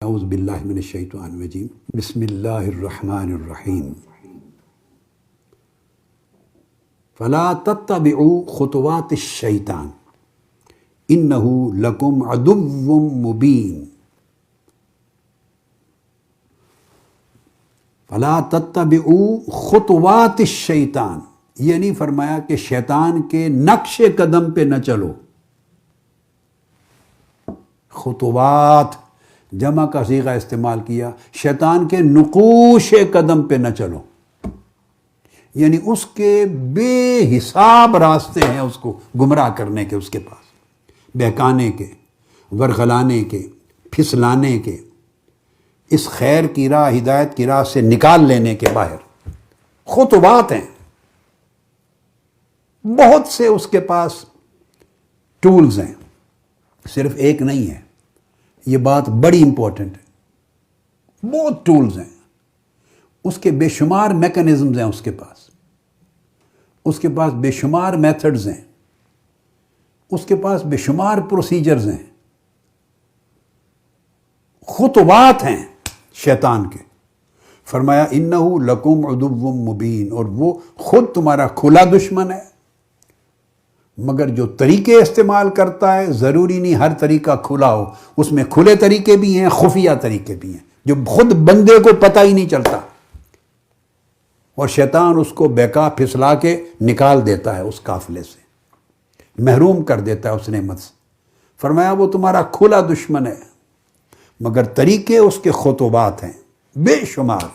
اعوذ باللہ من الشیطان الرجیم بسم اللہ الرحمن الرحیم فلا تتبعوا خطوات الشیطان انہ لکم عدو مبین فلا تتبعوا خطوات الشیطان، یہ نہیں فرمایا کہ شیطان کے نقش قدم پہ نہ چلو. خطوات جمع کا صیغہ استعمال کیا، شیطان کے نقوش قدم پہ نہ چلو، یعنی اس کے بے حساب راستے ہیں اس کو گمراہ کرنے کے، اس کے پاس بہکانے کے، ورغلانے کے، پھسلانے کے، اس خیر کی راہ، ہدایت کی راہ سے نکال لینے کے باہر. خطوات ہیں، بہت سے اس کے پاس ٹولز ہیں، صرف ایک نہیں ہے. یہ بات بڑی امپورٹنٹ ہے، بہت ٹولز ہیں، اس کے بے شمار میکنزمز ہیں، اس کے پاس بے شمار میتھڈز ہیں، اس کے پاس بے شمار پروسیجرز ہیں، خطوات ہیں شیطان کے. فرمایا انہ لکم عدو مبین، اور وہ خود تمہارا کھلا دشمن ہے، مگر جو طریقے استعمال کرتا ہے ضروری نہیں ہر طریقہ کھلا ہو، اس میں کھلے طریقے بھی ہیں، خفیہ طریقے بھی ہیں جو خود بندے کو پتہ ہی نہیں چلتا، اور شیطان اس کو بہکا پھسلا کے نکال دیتا ہے اس قافلے سے، محروم کر دیتا ہے اس نعمت سے. فرمایا وہ تمہارا کھلا دشمن ہے، مگر طریقے اس کے خطوات ہیں بے شمار،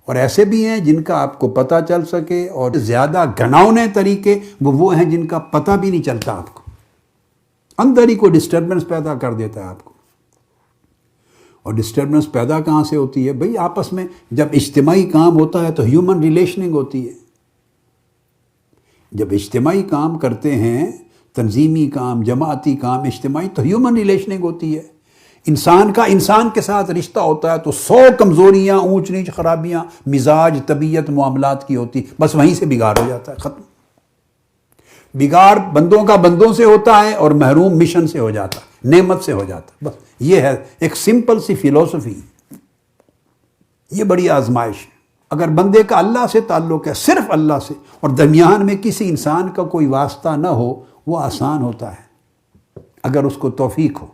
اور ایسے بھی ہیں جن کا آپ کو پتہ چل سکے، اور زیادہ گھناؤنے طریقے وہ ہیں جن کا پتہ بھی نہیں چلتا آپ کو، اندر ہی کوئی ڈسٹربنس پیدا کر دیتا ہے آپ کو. اور ڈسٹربنس پیدا کہاں سے ہوتی ہے؟ بھئی آپس میں جب اجتماعی کام ہوتا ہے تو ہیومن ریلیشننگ ہوتی ہے. جب اجتماعی کام کرتے ہیں، تنظیمی کام، جماعتی کام، اجتماعی، تو ہیومن ریلیشننگ ہوتی ہے. انسان کا انسان کے ساتھ رشتہ ہوتا ہے تو 100 کمزوریاں، اونچ نیچ، خرابیاں، مزاج، طبیعت، معاملات کی ہوتی، بس وہیں سے بگاڑ ہو جاتا ہے، ختم. بگاڑ بندوں کا بندوں سے ہوتا ہے، اور محروم مشن سے ہو جاتا ہے، نعمت سے ہو جاتا ہے. بس یہ ہے ایک سمپل سی فلسفی. یہ بڑی آزمائش ہے. اگر بندے کا اللہ سے تعلق ہے، صرف اللہ سے، اور درمیان میں کسی انسان کا کوئی واسطہ نہ ہو، وہ آسان ہوتا ہے اگر اس کو توفیق ہو.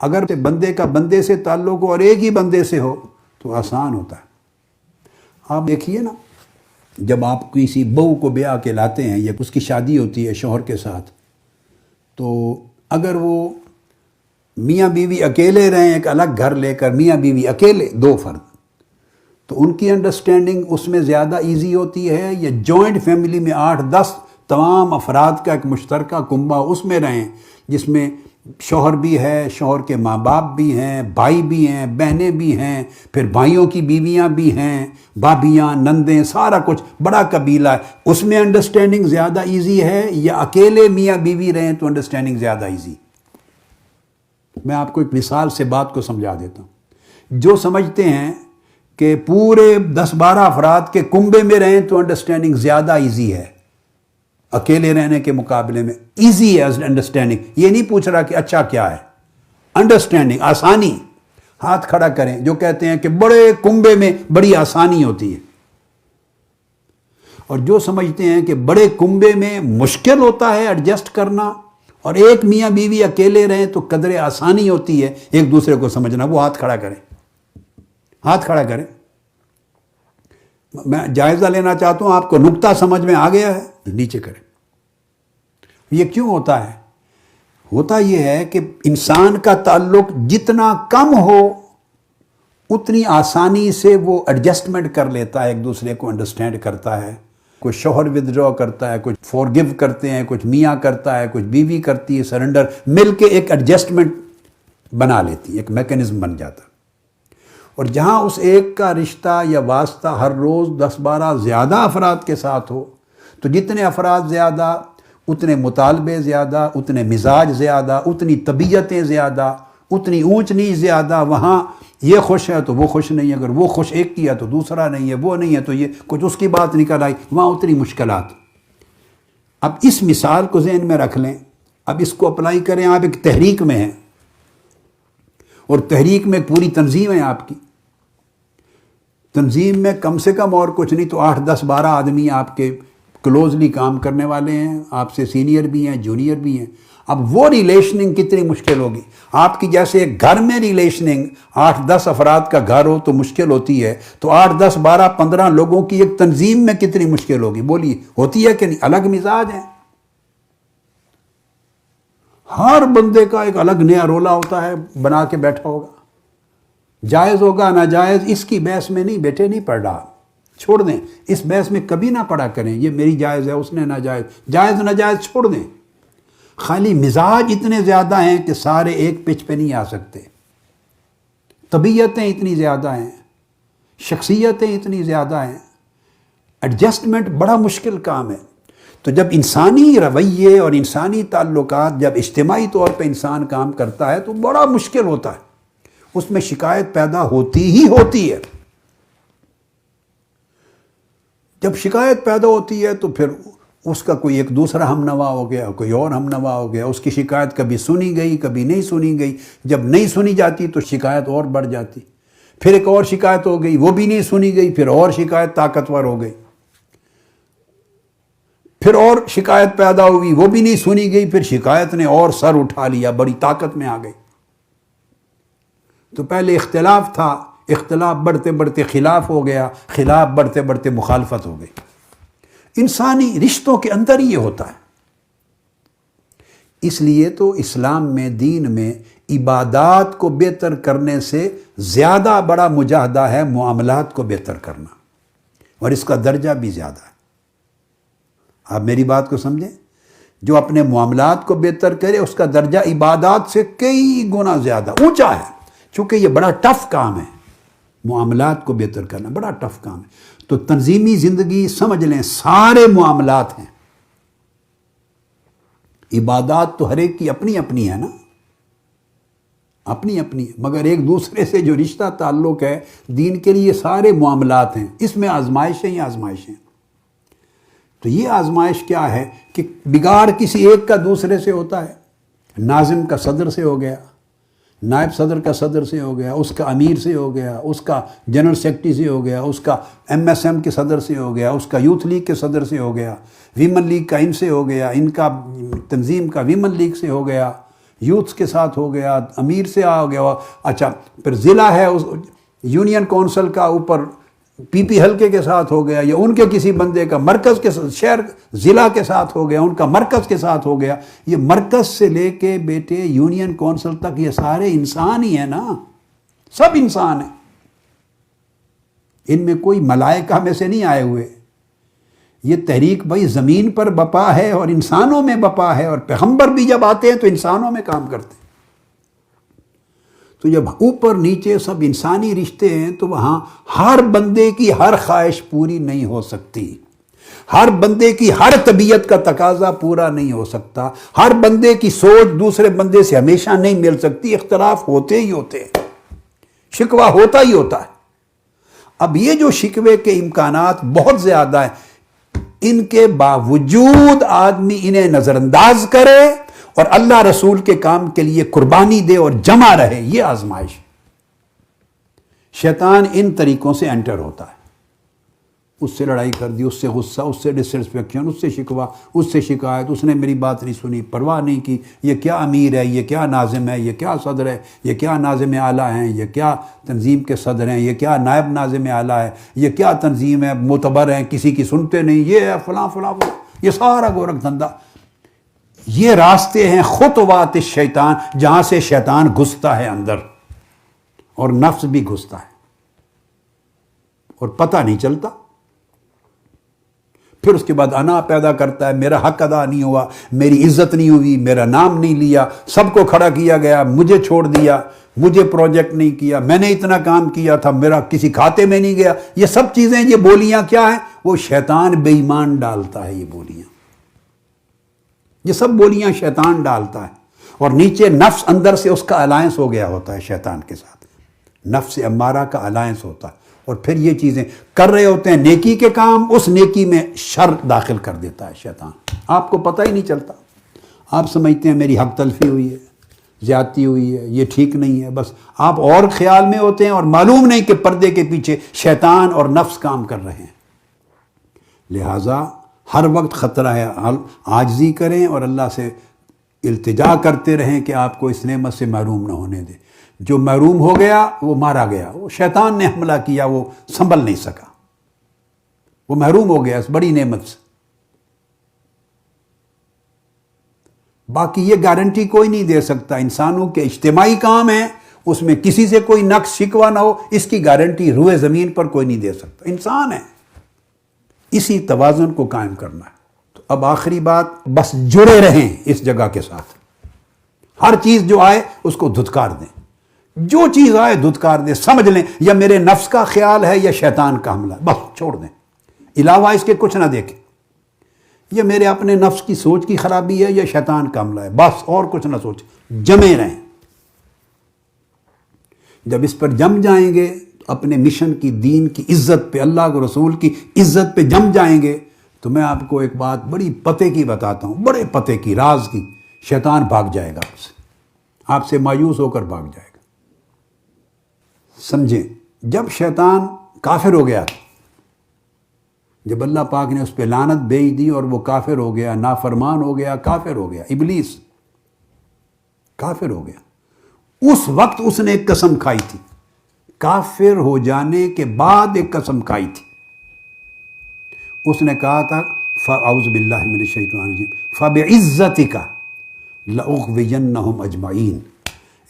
اگر بندے کا بندے سے تعلق ہو اور ایک ہی بندے سے ہو تو آسان ہوتا ہے. آپ دیکھیے نا، جب آپ کسی بہو کو بیاہ کے لاتے ہیں یا اس کی شادی ہوتی ہے شوہر کے ساتھ، تو اگر وہ میاں بیوی اکیلے رہیں، ایک الگ گھر لے کر میاں بیوی اکیلے، 2 فرد، تو ان کی انڈرسٹینڈنگ اس میں زیادہ ایزی ہوتی ہے، یا جوائنٹ فیملی میں 8-10 تمام افراد کا ایک مشترکہ کنبہ اس میں رہیں، جس میں شوہر بھی ہے، شوہر کے ماں باپ بھی ہیں، بھائی بھی ہیں، بہنیں بھی ہیں، پھر بھائیوں کی بیویاں بھی ہیں، بھابیاں، نندیں، سارا کچھ بڑا قبیلہ ہے. اس میں انڈرسٹینڈنگ زیادہ ایزی ہے، یا اکیلے میاں بیوی رہیں تو انڈرسٹینڈنگ زیادہ ایزی؟ میں آپ کو ایک مثال سے بات کو سمجھا دیتا ہوں. جو سمجھتے ہیں کہ پورے 10-12 افراد کے کنبے میں رہیں تو انڈرسٹینڈنگ زیادہ ایزی ہے اکیلے رہنے کے مقابلے میں. ایزی ہے انڈرسٹینڈنگ، یہ نہیں پوچھ رہا کہ اچھا کیا ہے، انڈرسٹینڈنگ، آسانی. ہاتھ کھڑا کریں جو کہتے ہیں کہ بڑے کنبے میں بڑی آسانی ہوتی ہے. اور جو سمجھتے ہیں کہ بڑے کنبے میں مشکل ہوتا ہے ایڈجسٹ کرنا، اور ایک میاں بیوی اکیلے رہیں تو قدر آسانی ہوتی ہے ایک دوسرے کو سمجھنا، وہ ہاتھ کھڑا کریں. ہاتھ کھڑا کریں. میں جائزہ لینا چاہتا ہوں، آپ کو نقطہ سمجھ میں آ گیا ہے؟ نیچے کریں. یہ کیوں ہوتا ہے؟ ہوتا یہ ہے کہ انسان کا تعلق جتنا کم ہو اتنی آسانی سے وہ ایڈجسٹمنٹ کر لیتا ہے، ایک دوسرے کو انڈرسٹینڈ کرتا ہے. کوئی شوہر ودرا کرتا ہے، کچھ فورگیو کرتے ہیں، کچھ میاں کرتا ہے، کچھ بیوی کرتی ہے سرنڈر، مل کے ایک ایڈجسٹمنٹ بنا لیتی ہے، ایک میکنزم بن جاتا. اور جہاں اس ایک کا رشتہ یا واسطہ ہر روز 10-12 زیادہ افراد کے ساتھ ہو، تو جتنے افراد زیادہ اتنے مطالبے زیادہ، اتنے مزاج زیادہ، اتنی طبیعتیں زیادہ، اتنی اونچ نیچ زیادہ. وہاں یہ خوش ہے تو وہ خوش نہیں ہے، اگر وہ خوش ایک کی ہے تو دوسرا نہیں ہے، وہ نہیں ہے تو یہ کچھ اس کی بات نکل آئی، وہاں اتنی مشکلات. اب اس مثال کو ذہن میں رکھ لیں اب اس کو اپلائی کریں، آپ ایک تحریک میں ہیں اور تحریک میں پوری تنظیم ہے آپ کی، تنظیم میں کم سے کم اور کچھ نہیں تو 8 10 12 آدمی آپ کے کلوزلی کام کرنے والے ہیں، آپ سے سینئر بھی ہیں جونیئر بھی ہیں۔ اب وہ ریلیشننگ کتنی مشکل ہوگی؟ آپ کی جیسے ایک گھر میں ریلیشننگ 8 10 افراد کا گھر ہو تو مشکل ہوتی ہے، تو 8 10 12 15 لوگوں کی ایک تنظیم میں کتنی مشکل ہوگی؟ بولیے، ہوتی ہے کہ نہیں؟ الگ مزاج ہیں، ہر بندے کا ایک الگ نیا رولا ہوتا ہے، بنا کے بیٹھا ہوگا، جائز ہوگا ناجائز اس کی بحث میں نہیں، بیٹے نہیں پڑھ رہا، چھوڑ دیں، اس بحث میں کبھی نہ پڑا کریں، یہ میری جائز ہے اس نے ناجائز، جائز ناجائز چھوڑ دیں۔ خالی مزاج اتنے زیادہ ہیں کہ سارے ایک پچ پہ نہیں آ سکتے، طبیعتیں اتنی زیادہ ہیں، شخصیتیں اتنی زیادہ ہیں، ایڈجسٹمنٹ بڑا مشکل کام ہے۔ تو جب انسانی رویے اور انسانی تعلقات جب اجتماعی طور پہ انسان کام کرتا ہے تو بڑا مشکل ہوتا ہے، اس میں شکایت پیدا ہوتی ہی ہوتی ہے۔ جب شکایت پیدا ہوتی ہے تو پھر اس کا کوئی ایک دوسرا ہم نوا ہو گیا، کوئی اور ہم نوا ہو گیا، اس کی شکایت کبھی سنی گئی کبھی نہیں سنی گئی، جب نہیں سنی جاتی تو شکایت اور بڑھ جاتی، پھر ایک اور شکایت ہو گئی وہ بھی نہیں سنی گئی، پھر اور شکایت طاقتور ہو گئی، پھر اور شکایت پیدا ہوئی وہ بھی نہیں سنی گئی، پھر شکایت نے اور سر اٹھا لیا، بڑی طاقت میں آ گئی۔ تو پہلے اختلاف تھا، اختلاف بڑھتے بڑھتے خلاف ہو گیا، خلاف بڑھتے بڑھتے مخالفت ہو گئی۔ انسانی رشتوں کے اندر یہ ہوتا ہے۔ اس لیے تو اسلام میں، دین میں عبادات کو بہتر کرنے سے زیادہ بڑا مجاہدہ ہے معاملات کو بہتر کرنا، اور اس کا درجہ بھی زیادہ ہے۔ آپ میری بات کو سمجھیں، جو اپنے معاملات کو بہتر کرے اس کا درجہ عبادات سے کئی گنا زیادہ اونچا ہے، چونکہ یہ بڑا ٹف کام ہے، معاملات کو بہتر کرنا بڑا ٹف کام ہے۔ تو تنظیمی زندگی سمجھ لیں سارے معاملات ہیں، عبادات تو ہر ایک کی اپنی اپنی ہے نا، اپنی اپنی، مگر ایک دوسرے سے جو رشتہ تعلق ہے دین کے لیے سارے معاملات ہیں، اس میں آزمائشیں ہی آزمائشیں۔ تو یہ آزمائش کیا ہے کہ بگاڑ کسی ایک کا دوسرے سے ہوتا ہے، ناظم کا صدر سے ہو گیا، نائب صدر کا صدر سے ہو گیا، اس کا امیر سے ہو گیا، اس کا جنرل سیکرٹری سے ہو گیا، اس کا MSM کے صدر سے ہو گیا، اس کا یوتھ لیگ کے صدر سے ہو گیا، ویمن لیگ کا ان سے ہو گیا، ان کا تنظیم کا ویمن لیگ سے ہو گیا، یوتھ کے ساتھ ہو گیا، امیر سے ہو گیا، اچھا پھر ضلع ہے یونین کونسل کا اوپر PP حلقے کے ساتھ ہو گیا، یا ان کے کسی بندے کا مرکز کے شہر ضلع کے ساتھ ہو گیا، ان کا مرکز کے ساتھ ہو گیا۔ یہ مرکز سے لے کے بیٹے یونین کونسل تک یہ سارے انسان ہی ہیں نا، سب انسان ہیں، ان میں کوئی ملائکہ میں سے نہیں آئے ہوئے۔ یہ تحریک بھائی زمین پر بپا ہے اور انسانوں میں بپا ہے، اور پیغمبر بھی جب آتے ہیں تو انسانوں میں کام کرتے ہیں۔ تو جب اوپر نیچے سب انسانی رشتے ہیں تو وہاں ہر بندے کی ہر خواہش پوری نہیں ہو سکتی، ہر بندے کی ہر طبیعت کا تقاضا پورا نہیں ہو سکتا، ہر بندے کی سوچ دوسرے بندے سے ہمیشہ نہیں مل سکتی، اختلاف ہوتے ہی ہوتے ہیں، شکوہ ہوتا ہی ہوتا ہے۔ اب یہ جو شکوے کے امکانات بہت زیادہ ہیں، ان کے باوجود آدمی انہیں نظر انداز کرے اور اللہ رسول کے کام کے لیے قربانی دے اور جمع رہے، یہ آزمائش۔ شیطان ان طریقوں سے انٹر ہوتا ہے، اس سے لڑائی کر دی، اس سے غصہ، اس سے ڈسسیٹسفیکشن، اس سے شکوہ، اس سے شکایت، اس نے میری بات نہیں سنی، پرواہ نہیں کی، یہ کیا امیر ہے، یہ کیا ناظم ہے، یہ کیا صدر ہے، یہ کیا ناظم اعلیٰ ہیں، یہ کیا تنظیم کے صدر ہیں، یہ کیا نائب ناظم اعلیٰ ہے، یہ کیا تنظیم ہے، معتبر ہیں، کسی کی سنتے نہیں، یہ ہے فلاں فلاں فلاں، یہ سارا گورکھ دھندا۔ یہ راستے ہیں خطوات الشیطان، جہاں سے شیطان گھستا ہے اندر، اور نفس بھی گھستا ہے، اور پتہ نہیں چلتا۔ پھر اس کے بعد انا پیدا کرتا ہے، میرا حق ادا نہیں ہوا، میری عزت نہیں ہوئی، میرا نام نہیں لیا، سب کو کھڑا کیا گیا، مجھے چھوڑ دیا، مجھے پروجیکٹ نہیں کیا، میں نے اتنا کام کیا تھا، میرا کسی کھاتے میں نہیں گیا۔ یہ سب چیزیں، یہ بولیاں کیا ہیں؟ وہ شیطان بے ایمان ڈالتا ہے، یہ بولیاں، یہ سب بولیاں شیطان ڈالتا ہے، اور نیچے نفس اندر سے اس کا الائنس ہو گیا ہوتا ہے شیطان کے ساتھ، نفس امارہ کا الائنس ہوتا ہے، اور پھر یہ چیزیں کر رہے ہوتے ہیں نیکی کے کام، اس نیکی میں شر داخل کر دیتا ہے شیطان، آپ کو پتہ ہی نہیں چلتا۔ آپ سمجھتے ہیں میری حق تلفی ہوئی ہے، زیادتی ہوئی ہے، یہ ٹھیک نہیں ہے، بس آپ اور خیال میں ہوتے ہیں اور معلوم نہیں کہ پردے کے پیچھے شیطان اور نفس کام کر رہے ہیں۔ لہٰذا ہر وقت خطرہ ہے، عاجزی کریں اور اللہ سے التجا کرتے رہیں کہ آپ کو اس نعمت سے محروم نہ ہونے دے۔ جو محروم ہو گیا وہ مارا گیا، وہ شیطان نے حملہ کیا، وہ سنبھل نہیں سکا، وہ محروم ہو گیا اس بڑی نعمت سے۔ باقی یہ گارنٹی کوئی نہیں دے سکتا، انسانوں کے اجتماعی کام ہیں، اس میں کسی سے کوئی نقص شکوہ نہ ہو، اس کی گارنٹی روئے زمین پر کوئی نہیں دے سکتا، انسان ہے، اسی توازن کو قائم کرنا ہے۔ تو اب آخری بات، بس جڑے رہیں اس جگہ کے ساتھ، ہر چیز جو آئے اس کو دھتکار دیں، جو چیز آئے دھتکار دیں، سمجھ لیں یا میرے نفس کا خیال ہے یا شیطان کا حملہ، بس چھوڑ دیں، علاوہ اس کے کچھ نہ دیکھیں، یہ میرے اپنے نفس کی سوچ کی خرابی ہے یا شیطان کا حملہ ہے، بس اور کچھ نہ سوچیں، جمے رہیں۔ جب اس پر جم جائیں گے تو اپنے مشن کی، دین کی عزت پہ، اللہ کے رسول کی عزت پہ جم جائیں گے، تو میں آپ کو ایک بات بڑی پتے کی بتاتا ہوں، بڑے پتے کی، راز کی، شیطان بھاگ جائے گا آپ سے مایوس ہو کر بھاگ جائے گا۔ سمجھیں، جب شیطان کافر ہو گیا، جب اللہ پاک نے اس پہ لعنت بھیج دی اور وہ کافر ہو گیا، نافرمان ہو گیا، کافر ہو گیا، ابلیس کافر ہو گیا، اس وقت اس نے ایک قسم کھائی تھی، کافر ہو جانے کے بعد ایک قسم کھائی تھی، اس نے کہا تھا فاعوذ باللہ من الشیطان الرجیم فبعزتک لأغوینہم اجمعین،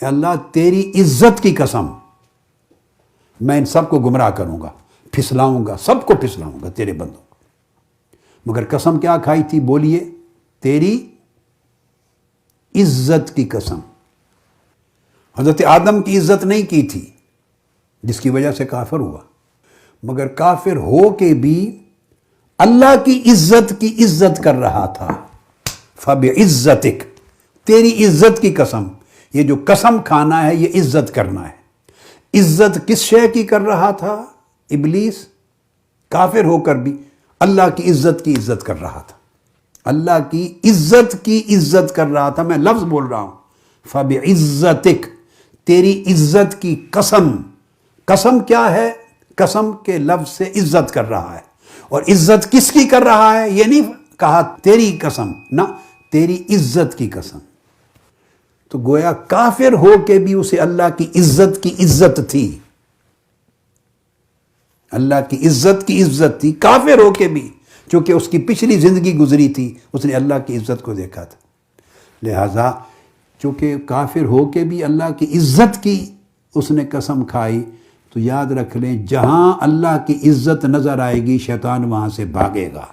اے اللہ تیری عزت کی قسم میں ان سب کو گمراہ کروں گا، پھسلاؤں گا، سب کو پھسلاؤں گا تیرے بندوں کو۔ مگر قسم کیا کھائی تھی؟ بولیے، تیری عزت کی قسم۔ حضرت آدم کی عزت نہیں کی تھی جس کی وجہ سے کافر ہوا، مگر کافر ہو کے بھی اللہ کی عزت کر رہا تھا۔ فبعزتک، تیری عزت کی قسم، یہ جو قسم کھانا ہے یہ عزت کرنا ہے۔ عزت کس شے کی کر رہا تھا ابلیس؟ کافر ہو کر بھی اللہ کی عزت کر رہا تھا، اللہ کی عزت کر رہا تھا۔ میں لفظ بول رہا ہوں، فبعزتک، تیری عزت کی قسم۔ قسم کیا ہے؟ قسم کے لفظ سے عزت کر رہا ہے، اور عزت کس کی کر رہا ہے؟ یہ نہیں کہا تیری قسم، نہ، تیری عزت کی قسم۔ تو گویا کافر ہو کے بھی اسے اللہ کی عزت تھی، اللہ کی عزت تھی، کافر ہو کے بھی، چونکہ اس کی پچھلی زندگی گزری تھی، اس نے اللہ کی عزت کو دیکھا تھا۔ لہذا چونکہ کافر ہو کے بھی اللہ کی عزت کی اس نے قسم کھائی، تو یاد رکھ لیں جہاں اللہ کی عزت نظر آئے گی شیطان وہاں سے بھاگے گا۔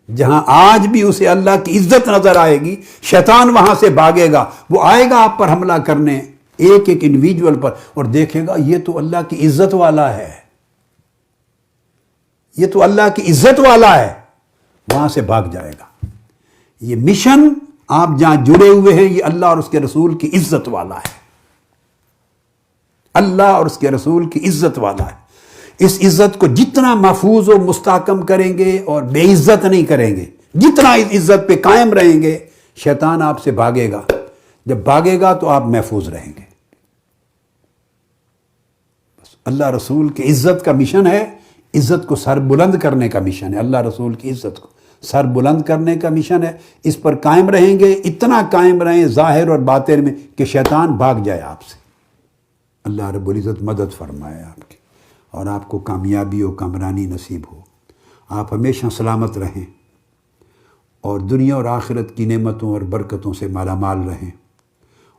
جہاں آج بھی اسے اللہ کی عزت نظر آئے گی شیطان وہاں سے بھاگے گا، وہ آئے گا آپ پر حملہ کرنے، ایک انڈیویجول پر، اور دیکھے گا یہ تو اللہ کی عزت والا ہے، یہ تو اللہ کی عزت والا ہے، وہاں سے بھاگ جائے گا۔ یہ مشن آپ جہاں جڑے ہوئے ہیں یہ اللہ اور اس کے رسول کی عزت والا ہے، اللہ اور اس کے رسول کی عزت والا ہے۔ اس عزت کو جتنا محفوظ و مستحکم کریں گے اور بے عزت نہیں کریں گے، جتنا اس عزت پہ قائم رہیں گے، شیطان آپ سے بھاگے گا، جب بھاگے گا تو آپ محفوظ رہیں گے۔ بس اللہ رسول کی عزت کا مشن ہے، عزت کو سر بلند کرنے کا مشن ہے، اللہ رسول کی عزت کو سر بلند کرنے کا مشن ہے، اس پر قائم رہیں گے، اتنا قائم رہیں ظاہر اور باطن میں کہ شیطان بھاگ جائے آپ سے۔ اللہ رب العزت مدد فرمائے آپ کی، اور آپ کو کامیابی و کامرانی نصیب ہو، آپ ہمیشہ سلامت رہیں اور دنیا اور آخرت کی نعمتوں اور برکتوں سے مالا مال رہیں،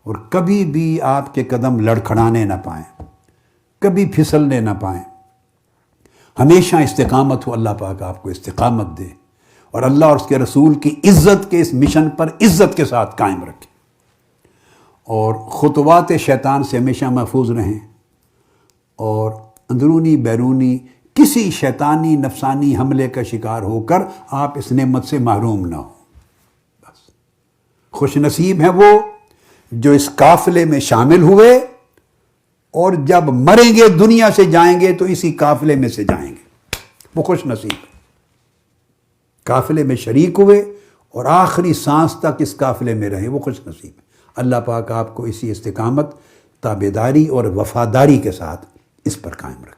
اور کبھی بھی آپ کے قدم لڑکھڑانے نہ پائیں، کبھی پھسلنے نہ پائیں، ہمیشہ استقامت ہو، اللہ پاک آپ کو استقامت دے، اور اللہ اور اس کے رسول کی عزت کے اس مشن پر عزت کے ساتھ قائم رکھے، اور خطوات شیطان سے ہمیشہ محفوظ رہیں، اور اندرونی بیرونی کسی شیطانی نفسانی حملے کا شکار ہو کر آپ اس نعمت سے محروم نہ ہوں۔ بس خوش نصیب ہیں وہ جو اس قافلے میں شامل ہوئے، اور جب مریں گے دنیا سے جائیں گے تو اسی قافلے میں سے جائیں گے، وہ خوش نصیب ہیں، قافلے میں شریک ہوئے اور آخری سانس تک اس قافلے میں رہیں، وہ خوش نصیب ہے۔ اللہ پاک آپ کو اسی استقامت، تابعداری اور وفاداری کے ساتھ اس پر قائم رکھے۔